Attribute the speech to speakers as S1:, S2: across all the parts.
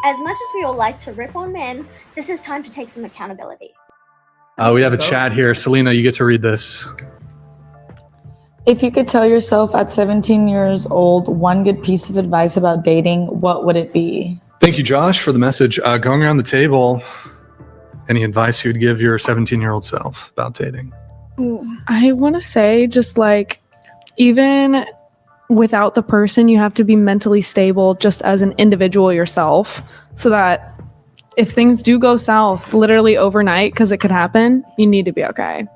S1: As much as we all like to rip on men, this is time to take some accountability.
S2: We have a chat here. Selena, you get to read this.
S3: If you could tell yourself at 17 years old one good piece of advice about dating, what would it be?
S2: Thank you, Josh, for the message. Going around the table, any advice you'd give your 17-year-old self about dating?
S4: I want to say just like, even without the person, you have to be mentally stable just as an individual yourself, so that if things do go south literally overnight, because it could happen, you need to be okay.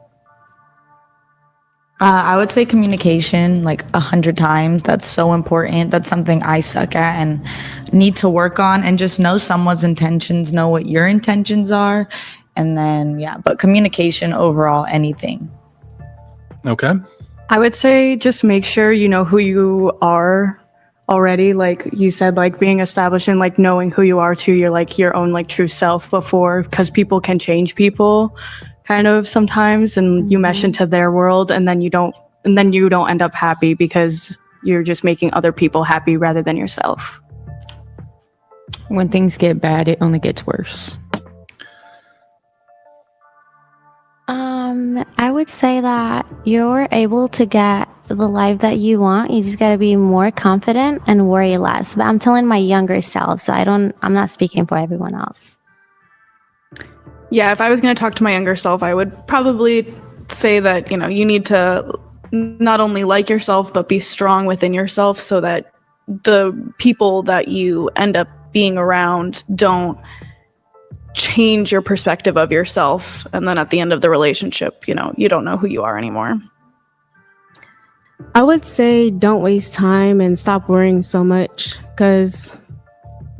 S3: I would say communication, like 100 times. That's so important. That's something I suck at and need to work on, and just know someone's intentions, know what your intentions are. And then, but communication overall, anything.
S2: Okay.
S5: I would say just make sure you know who you are already. Like you said, like being established and like knowing who you are to your own like true self before, because people can change people kind of sometimes, and you mesh into their world, and then you don't end up happy because you're just making other people happy rather than yourself.
S6: When things get bad, it only gets worse.
S7: I would say that you're able to get the life that you want. You just got to be more confident and worry less. But I'm telling my younger self, so I'm not speaking for everyone else.
S4: Yeah, if I was going to talk to my younger self, I would probably say that, you need to not only like yourself, but be strong within yourself, so that the people that you end up being around don't change your perspective of yourself. And then at the end of the relationship, you don't know who you are anymore.
S8: I would say don't waste time and stop worrying so much, because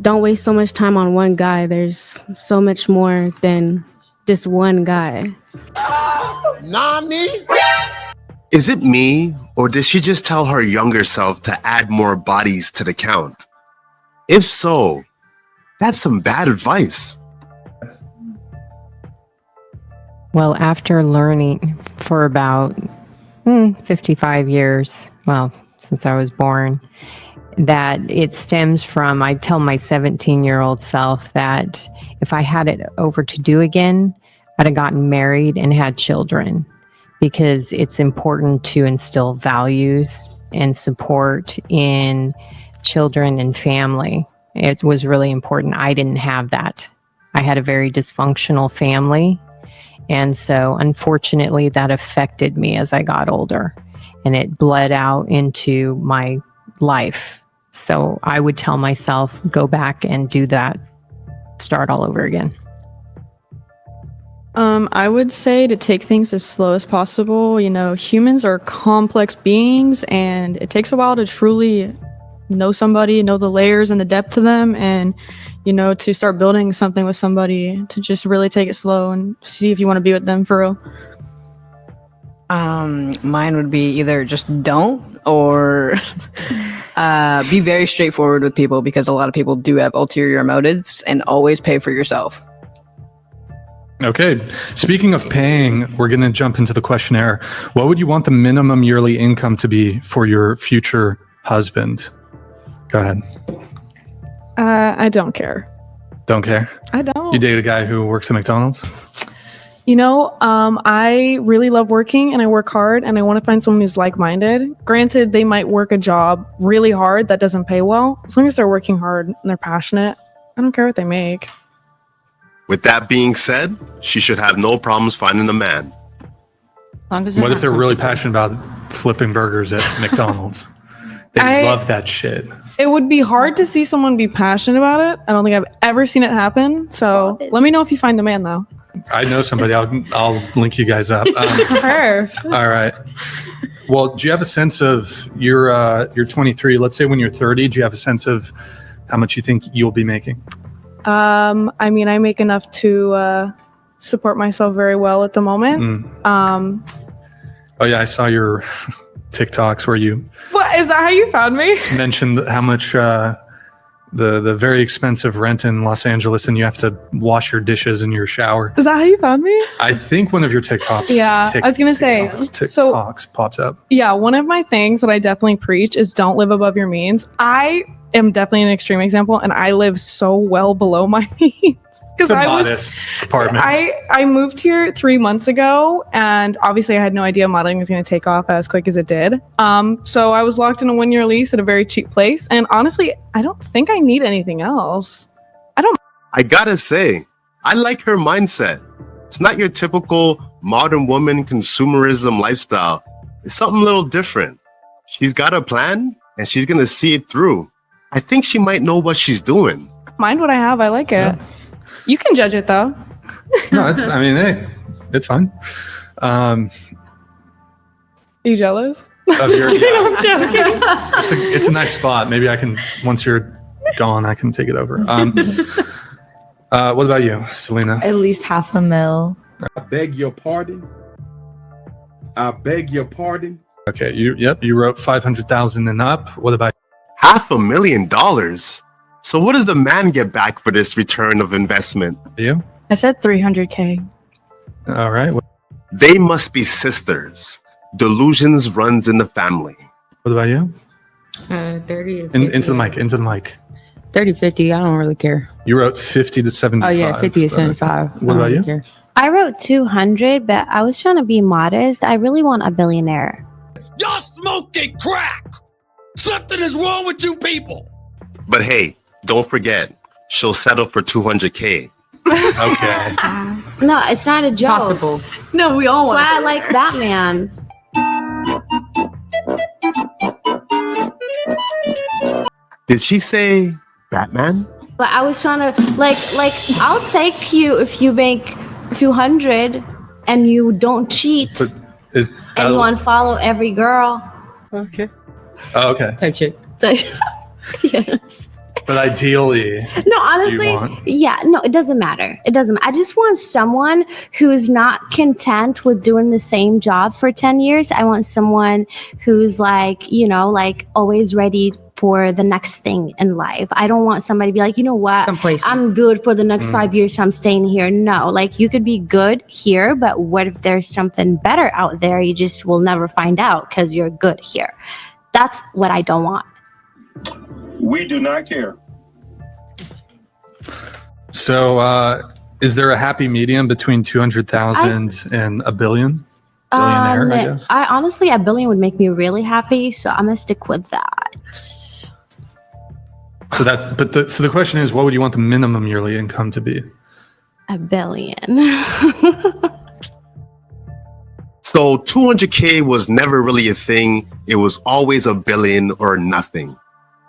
S8: don't waste so much time on one guy. There's so much more than just one guy.
S9: Nani? Is it me, or did she just tell her younger self to add more bodies to the count? If so, that's some bad advice.
S6: Well, after learning for about 55 years, well, since I was born, that it stems from, I tell my 17-year-old self that if I had it over to do again, I'd have gotten married and had children, because it's important to instill values and support in children and family. It was really important. I didn't have that. I had a very dysfunctional family. And so, unfortunately, that affected me as I got older, and it bled out into my life. So I would tell myself, go back and do that. Start all over again.
S5: I would say to take things as slow as possible. Humans are complex beings, and it takes a while to truly know somebody, know the layers and the depth to them, and to start building something with somebody, to just really take it slow and see if you want to be with them for real.
S10: Mine would be either just don't, or be very straightforward with people, because a lot of people do have ulterior motives, and always pay for yourself.
S2: Okay. Speaking of paying, we're going to jump into the questionnaire. What would you want the minimum yearly income to be for your future husband? Go ahead.
S4: I don't care.
S2: Don't care?
S4: I don't.
S2: You date a guy who works at McDonald's?
S4: I really love working, and I work hard, and I want to find someone who's like-minded. Granted, they might work a job really hard that doesn't pay well. As long as they're working hard and they're passionate, I don't care what they make.
S9: With that being said, she should have no problems finding a man.
S2: What if they're really passionate about flipping burgers at McDonald's? They love that shit.
S4: It would be hard to see someone be passionate about it. I don't think I've ever seen it happen. So let me know if you find the man, though.
S2: I know somebody. I'll link you guys up.
S4: Perfect.
S2: All right. Well, do you have a sense of you're 23? Let's say when you're 30, do you have a sense of how much you think you'll be making?
S4: I make enough to support myself very well at the moment.
S2: Oh yeah, I saw your TikToks where you.
S4: What is that? How you found me?
S2: Mentioned how much the very expensive rent in Los Angeles, and you have to wash your dishes in your shower.
S4: Is that how you found me?
S2: I think one of your TikToks.
S4: Yeah, I was gonna say.
S2: TikToks pops up.
S4: Yeah, one of my things that I definitely preach is don't live above your means.
S11: am definitely an extreme example, and I live so well below my means.
S2: It's a modest apartment.
S11: I moved here 3 months ago, and obviously I had no idea modeling was going to take off as quick as it did. So I was locked in a 1-year lease at a very cheap place, and honestly, I don't think I need anything else.
S9: I gotta say, I like her mindset. It's not your typical modern woman consumerism lifestyle. It's something a little different. She's got a plan, and she's gonna see it through. I think she might know what she's doing.
S11: Mind what I have. I like it.
S2: Yeah.
S11: You can judge it though.
S2: No, hey, it's fine.
S11: Are you jealous?
S2: Of your,
S11: I'm joking.
S2: it's a nice spot. Maybe I can, once you're gone, I can take it over. What about you, Selena?
S3: At least $500,000.
S12: I beg your pardon. I beg your pardon.
S2: Okay, you wrote 500,000 and up. What about
S9: $500,000. So what does the man get back for this return of investment?
S2: you?
S5: I said 300K.
S2: All right. What
S9: They must be sisters. Delusions runs in the family.
S2: about you?
S13: 30 to 50.
S2: Into the mic.
S13: 30, 50. I don't really care.
S2: You wrote 50 to 75.
S13: Oh, yeah, 50 to 75.
S2: What about you?
S13: Care.
S7: I wrote 200, but I was trying to be modest. I really want a billionaire.
S14: Y'all smoking crack! Something is wrong with you people!
S9: But hey, don't forget, she'll settle for 200K.
S2: Okay.
S7: No, it's not a joke.
S13: Possible.
S4: No, we all
S7: That's
S4: want
S7: why I like Batman.
S9: Did she say Batman?
S7: But I was trying to like I'll take you if you make 200 and you don't cheat
S2: But
S7: and you unfollow every girl.
S2: Okay. Oh, okay.
S13: Type shit.
S7: Yes.
S2: But ideally,
S7: No, honestly,
S2: want-
S7: yeah, no, it doesn't matter. It doesn't. I just want someone who's not content with doing the same job for 10 years. I want someone who's like, like always ready for the next thing in life. I don't want somebody to be like, you know what?
S13: Complacent.
S7: I'm good for the next 5 years, so I'm staying here. No, like you could be good here, but what if there's something better out there? You just will never find out because you're good here. That's what I don't want.
S14: We do not care.
S2: So, is there a happy medium between 200,000 and a billion? Billionaire, I guess.
S7: I honestly, a billion would make me really happy, so I'm gonna stick with that.
S2: So so the question is, what would you want the minimum yearly income to be?
S7: A billion.
S9: So 200K was never really a thing. It was always a billion or nothing.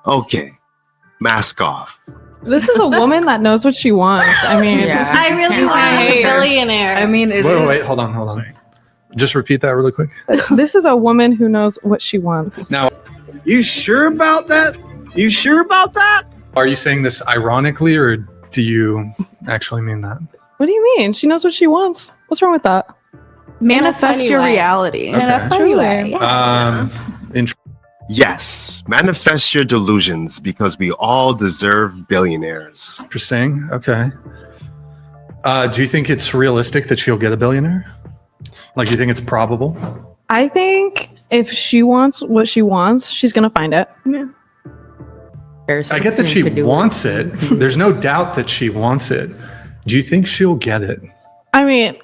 S9: Okay, mask off.
S11: This is a woman that knows what she wants. I mean,
S13: Yeah.
S7: I really want a billionaire.
S10: I mean,
S2: Wait, hold on. Just repeat that really quick.
S11: this is a woman who knows what she wants.
S2: Now,
S12: You sure about that? You sure about that?
S2: are you saying this ironically, or do you actually mean that?
S11: What do you mean? She knows what she wants. What's wrong with that?
S4: manifest
S7: funny
S4: your
S7: way.
S4: reality.
S7: In a funny way. Yeah.
S9: Yes, manifest your delusions because we all deserve billionaires.
S2: Interesting. Okay. Do you think it's realistic that she'll get a billionaire? Like, do you think it's probable?
S11: I think if she wants what she wants, she's gonna find it.
S2: I get that she wants it. There's no doubt that she wants it. Do you think she'll get it?
S11: I mean,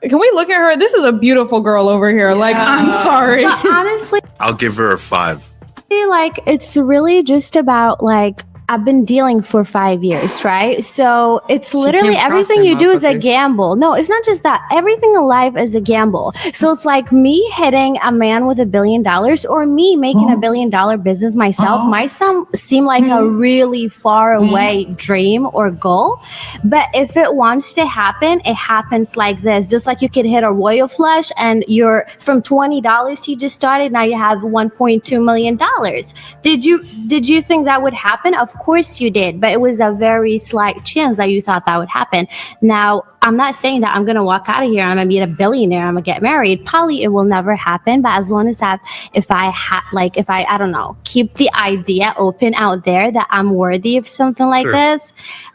S11: can we look at her? This is a beautiful girl over here. Yeah. Like, I'm sorry.
S7: But honestly,
S9: I'll give her a 5.
S7: I feel like it's really just about like I've been dealing for 5 years, right? So it's literally everything you do is a gamble. No, it's not just that. Everything in life is a gamble. So it's like me hitting a man with $1 billion or me making $1 billion business myself might seem like a really far away dream or goal. But if it wants to happen, it happens like this. Just like you could hit a royal flush and you're from $20 you just started, now you have $1.2 million. Did you think that would happen? Of course you did, but it was a very slight chance that you thought that would happen. Now, I'm not saying that I'm going to walk out of here and I'm going to be a billionaire, I'm going to get married. Probably it will never happen, but as long as if I don't know, keep the idea open out there that I'm worthy of something like this,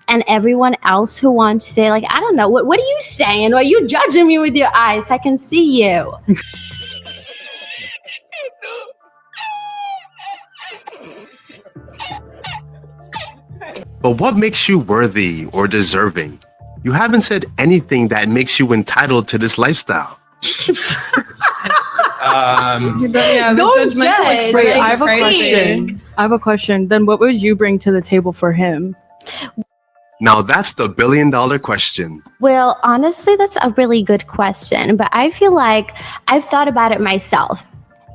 S7: and everyone else who wants to say, like, I don't know, what are you saying? Are you judging me with your eyes? I can see you.
S9: But what makes you worthy or deserving? You haven't said anything that makes you entitled to this lifestyle.
S11: Yeah, the
S5: Don't
S11: judgmental
S5: judge.
S11: expression.
S5: Wait, I have a question. Then what would you bring to the table for him?
S9: Now that's the billion-dollar question.
S7: Well, honestly, that's a really good question, but I feel like I've thought about it myself.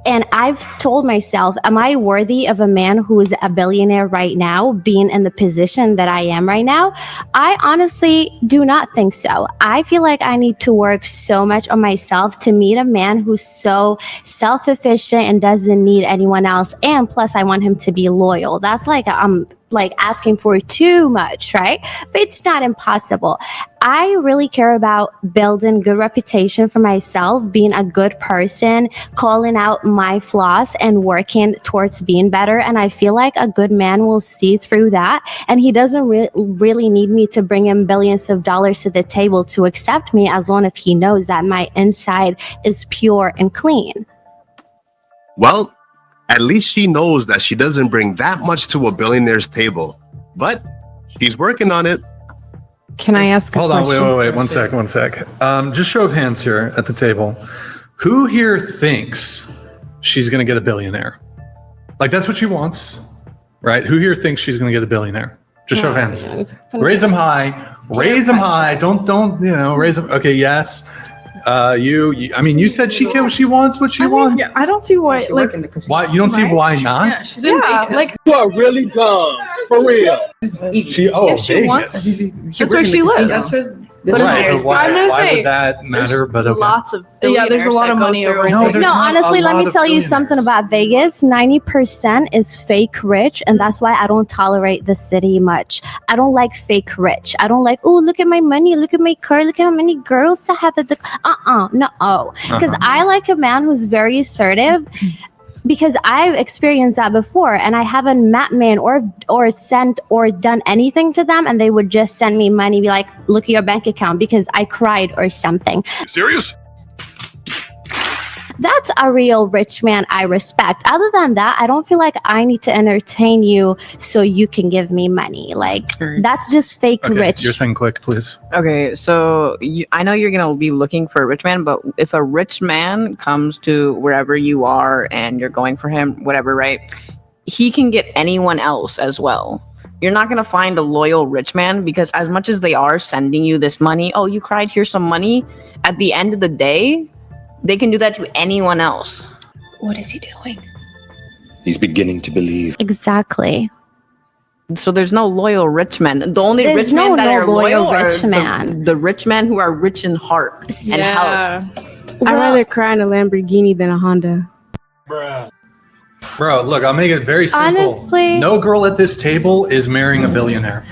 S7: And I've told myself, am I worthy of a man who is a billionaire right now, being in the position that I am right now? I honestly do not think so. I feel like I need to work so much on myself to meet a man who's so self-efficient and doesn't need anyone else. And plus, I want him to be loyal. That's like, I'm like asking for too much, right? But it's not impossible. I really care about building good reputation for myself, being a good person, calling out my flaws and working towards being better. And I feel like a good man will see through that. And he doesn't really need me to bring him billions of dollars to the table to accept me, as long as he knows that my inside is pure and clean.
S9: Well, at least she knows that she doesn't bring that much to a billionaire's table. But she's working on it.
S6: Can I ask a
S2: Hold
S6: question?
S2: on, wait. One sec. Just show of hands here at the table. Who here thinks she's going to get a billionaire? Like, that's what she wants, right? Who here thinks she's going to get a billionaire? Just show of hands. Raise them high. Raise them high. Don't, raise them. Okay, yes. You said she wants what she wants.
S11: Yeah, I don't see why. Like,
S2: Why you don't see why not?
S11: yeah, she's in Vegas.
S14: Like, you are really dumb. For real.
S11: if she wants, that's where she lives. That's where.
S2: Right, but why
S11: I'm gonna say
S2: would that matter? But okay.
S4: Lots of
S11: there's a lot of money over.
S2: No, there's not
S7: honestly,
S2: a
S7: let
S2: lot
S7: me
S2: of
S7: tell you
S2: billionaires.
S7: something about Vegas. 90% is fake rich, and that's why I don't tolerate the city much. I don't like fake rich. I don't like, oh, look at my money, look at my car, look at how many girls I have at the no. Because I like a man who's very assertive. Because I've experienced that before, and I haven't met men or sent or done anything to them, and they would just send me money, be like, look at your bank account because I cried or something.
S14: You serious?
S7: That's a real rich man I respect. Other than that, I don't feel like I need to entertain you so you can give me money. Like, that's just fake
S2: Okay,
S7: rich.
S2: your thing quick, please.
S10: Okay, so I know you're gonna be looking for a rich man, but if a rich man comes to wherever you are and you're going for him, whatever, right? He can get anyone else as well. You're not gonna find a loyal rich man, because as much as they are sending you this money, oh, you cried, here's some money. At the end of the day, they can do that to anyone else.
S1: What is he doing?
S14: He's beginning to believe.
S7: Exactly.
S10: So there's no loyal rich men. The only
S7: There's
S10: rich men that are
S7: loyal
S10: loyal
S7: rich
S10: are
S7: man.
S10: the rich men who are rich in heart and health.
S8: I'd rather cry in a Lamborghini than a Honda.
S2: Bro, look, I'll make it very simple.
S7: Honestly-
S2: No girl at this table is marrying a billionaire.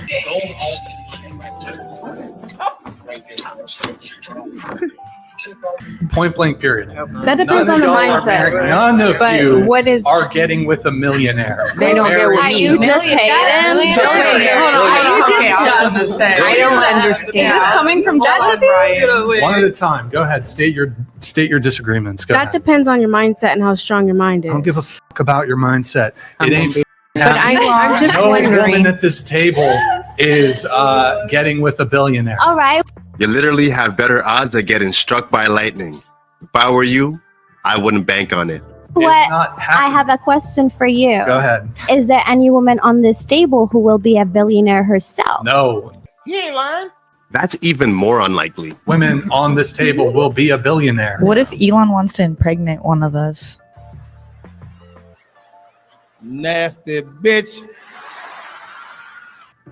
S2: Point blank period.
S8: That depends on the mindset.
S2: None of
S8: But
S2: you
S8: what is-
S2: are getting with a millionaire.
S10: They don't get with me.
S7: You just hate him?
S2: So-
S6: I don't understand.
S11: Is this coming from Jesse?
S2: One at a time. Go ahead. State your disagreements. Go
S8: That
S2: ahead.
S8: depends on your mindset and how strong your mind is.
S2: I don't give a fuck about your mindset. It ain't.
S6: But I'm just
S2: no woman
S6: wondering.
S2: at this table is getting with a billionaire.
S7: All right.
S9: You literally have better odds of getting struck by lightning. If I were you, I wouldn't bank on it.
S7: What?
S2: not
S7: I
S2: happening.
S7: have a question for you.
S2: Go ahead.
S7: Is there any woman on this table who will be a billionaire herself?
S2: No.
S14: You ain't lying.
S9: That's even more unlikely.
S2: Women on this table will be a billionaire.
S3: What if Elon wants to impregnate one of us?
S14: Nasty bitch.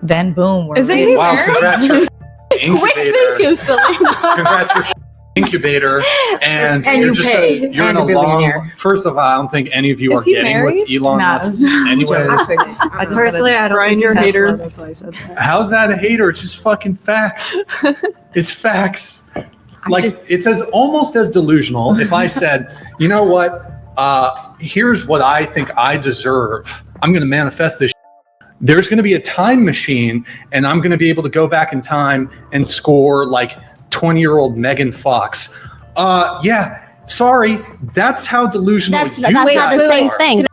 S3: Then boom, we're
S11: Isn't
S3: ready.
S11: he
S2: Wow,
S11: married?
S2: congrats, your
S7: Quick
S2: incubator.
S7: thinking, Selena.
S2: Congrats, your incubator. And
S6: And
S2: you're
S6: you
S2: just
S6: paid.
S2: you're in
S6: And
S2: a
S6: a billionaire.
S2: long. First of all, I don't think any of you
S11: Is
S2: are
S11: he
S2: getting
S11: married?
S2: with Elon
S3: Nah.
S2: Musk. Anyways,
S3: I just
S5: Personally, I don't
S11: Brian,
S5: think
S11: you're a
S5: Tesla,
S11: hater.
S5: That's why I said that.
S2: how's that a hater? It's just fucking facts. It's facts. Like, it's as almost as delusional if I said, you know what? Here's what I think I deserve. I'm going to manifest this. There's going to be a time machine, and I'm going to be able to go back in time and score like 20-year-old Megan Fox. Yeah, sorry. That's how delusional
S7: That's
S2: you
S7: not
S2: guys
S7: the same
S2: are.
S7: thing.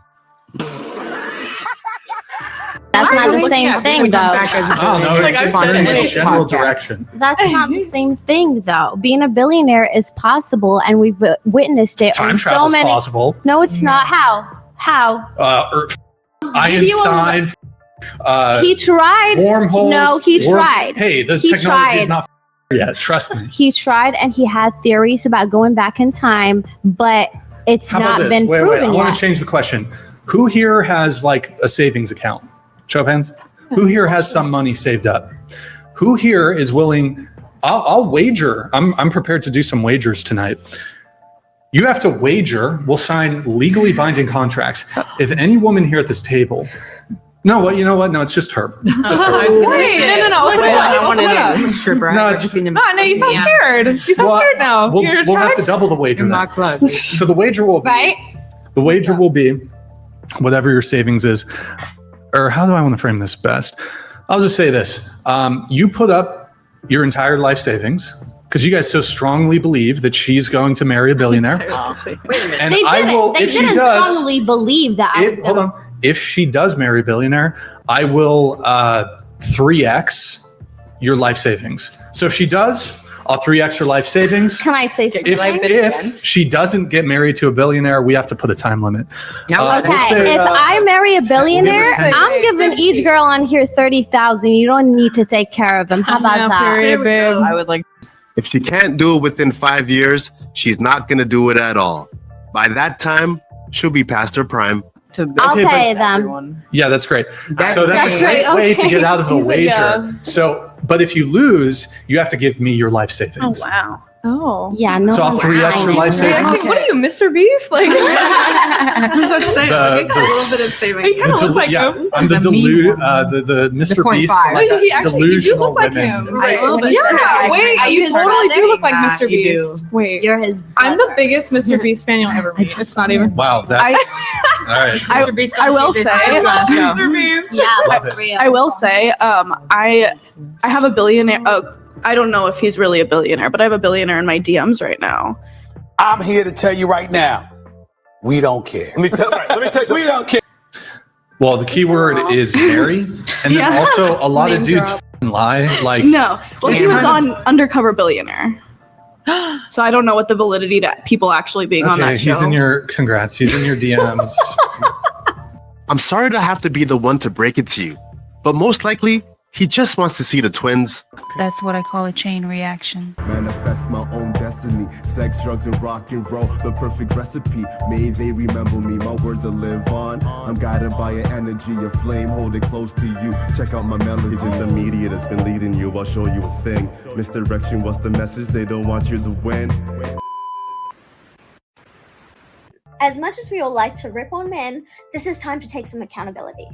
S7: That's not the same thing, though.
S2: I don't know. It's just in a general direction.
S7: That's not the same thing, though. Being a billionaire is possible, and we've witnessed it
S2: Time
S7: on
S2: travel's
S7: so many.
S2: possible.
S7: No, it's not. How?
S2: Einstein.
S7: He tried.
S2: Wormholes.
S7: No, he tried.
S2: Hey, the
S7: He
S2: technology is
S7: tried.
S2: not yet. Trust me.
S7: He tried, and he had theories about going back in time, but it's
S2: How about
S7: not
S2: this?
S7: been
S2: Wait,
S7: proven
S2: I want
S7: yet.
S2: to change the question. Who here has like a savings account? Show of hands. Who here has some money saved up? Who here is willing? I'll wager. I'm prepared to do some wagers tonight. You have to wager. We'll sign legally binding contracts. If any woman here at this table. No, what? You know what? No, it's just her. Just her.
S11: Wait, no.
S10: Wait, I want to
S11: Open up.
S10: know. This is stripper.
S2: No, it's,
S11: No, you sound scared. You sound scared now.
S2: We'll
S11: You're
S2: have to
S11: attracted.
S2: double the wager.
S13: You're
S2: then.
S13: not close.
S2: So the wager will be
S7: Right?
S2: the wager will be whatever your savings is, or how do I want to frame this best? I'll just say this: you put up your entire life savings because you guys so strongly believe that she's going to marry a billionaire.
S10: Wait a minute.
S2: And
S7: They
S2: I
S7: didn't.
S2: will,
S7: They
S2: if she
S7: didn't
S2: does,
S7: strongly believe that.
S2: hold on. If she does marry a billionaire, I will 3x your life savings. So if she does, I'll 3x your life savings.
S7: Can I say something?
S2: If she doesn't get married to a billionaire, we have to put a time limit.
S7: Okay,
S2: we'll say,
S7: if I marry a billionaire,
S2: 10.
S7: I'm giving each girl on here 30,000. You don't need to take care of them. How about that?
S11: Period, babe.
S10: I would like.
S9: If she can't do it within 5 years, she's not going to do it at all. By that time, she'll be past her prime.
S7: I'll
S2: Okay, but-
S7: pay them.
S10: Everyone.
S2: Yeah, that's great.
S13: That's
S2: So that's a great way to get out of the
S11: He's like,
S2: wager.
S11: yeah.
S2: So, but if you lose, you have to give me your life savings.
S11: Wow. Oh.
S7: Yeah, no.
S2: So I'll
S7: one's
S2: 3x your
S7: buying
S2: life
S7: it.
S2: savings.
S11: What are you, Mr. Beast? Like, I was about to say,
S2: The-
S11: like,
S2: the-
S11: a little bit of savings. You kind of
S2: The
S11: look like him.
S2: I'm the the Mr. Beast,
S13: 0.5.
S2: like
S11: Wait, he actually, you do
S2: delusional
S11: look like
S2: women.
S11: him.
S10: Right.
S11: Yeah, wait, you totally do look like Mr.
S13: You
S11: Beast. Wait,
S7: You're his.
S11: I'm the
S7: brother.
S11: biggest Mr. Beast fan you'll ever meet. It's not even.
S2: Wow, that's all right.
S11: I will say, Mr. Beast.
S7: Yeah,
S2: Love
S7: but
S2: it.
S7: for real.
S4: I will say, I have a billionaire. I don't know if he's really a billionaire, but I have a billionaire in my DMs right now.
S14: I'm here to tell you right now, we don't care. Let me tell you, we don't care.
S2: Well, the key word is marry, and then
S4: Yeah.
S2: also a lot of
S11: Name
S2: dudes
S11: drop.
S2: f***ing lie. Like
S4: No, well, he
S2: It's
S4: was
S2: kind
S4: on Undercover Billionaire, so I don't know what the validity to people actually being on
S2: okay,
S4: that show.
S2: he's in your congrats. He's in your DMs.
S9: I'm sorry to have to be the one to break it to you, but most likely, he just wants to see the twins.
S15: That's what I call a chain reaction.
S16: Manifest my own destiny. Sex, drugs, and rock and roll. The perfect recipe. May they remember me. My words will live on. I'm guided by an energy, a flame. Hold it close to you. Check out my melodies. It's the media that's been leading you. I'll show you a thing. Misdirection, what's the message? They don't want you to win.
S1: As much as we all like to rip on men, this is time to take some accountability.